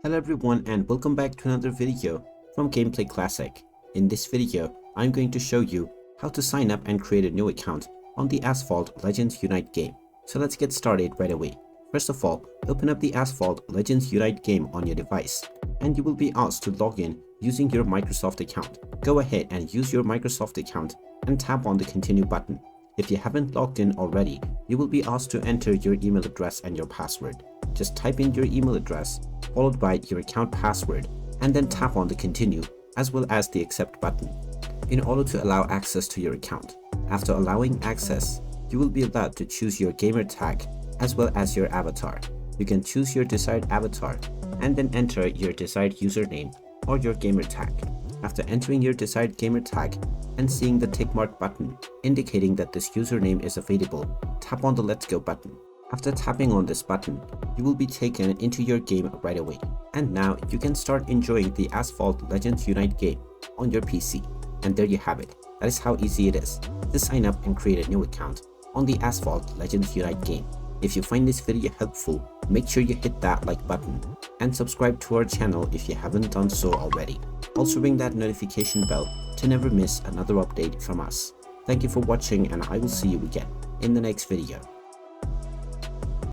Hello everyone and welcome back to another video from Gameplay Classic. In this video, I'm going to show you how to sign up and create a new account on the Asphalt Legends Unite game. So let's get started right away. First of all, open up the Asphalt Legends Unite game on your device and you will be asked to log in using your Microsoft account. Go ahead and use your Microsoft account and tap on the continue button. If you haven't logged in already, you will be asked to enter your email address and your password. Just type in your email address followed by your account password and then tap on the continue as well as the accept button in order to allow access to your account. After allowing access, you will be allowed to choose your gamer tag as well as your avatar. You can choose your desired avatar and then enter your desired username or your gamer tag. After entering your desired gamer tag and seeing the tick mark button indicating that this username is available, tap on the Let's Go button. After tapping on this button, you will be taken into your game right away. And now you can start enjoying the Asphalt Legends Unite game on your PC. And there you have it. That is how easy it is to sign up and create a new account on the Asphalt Legends Unite game. If you find this video helpful, make sure you hit that like button and subscribe to our channel if you haven't done so already. Also ring that notification bell to never miss another update from us. Thank you for watching and I will see you again in the next video.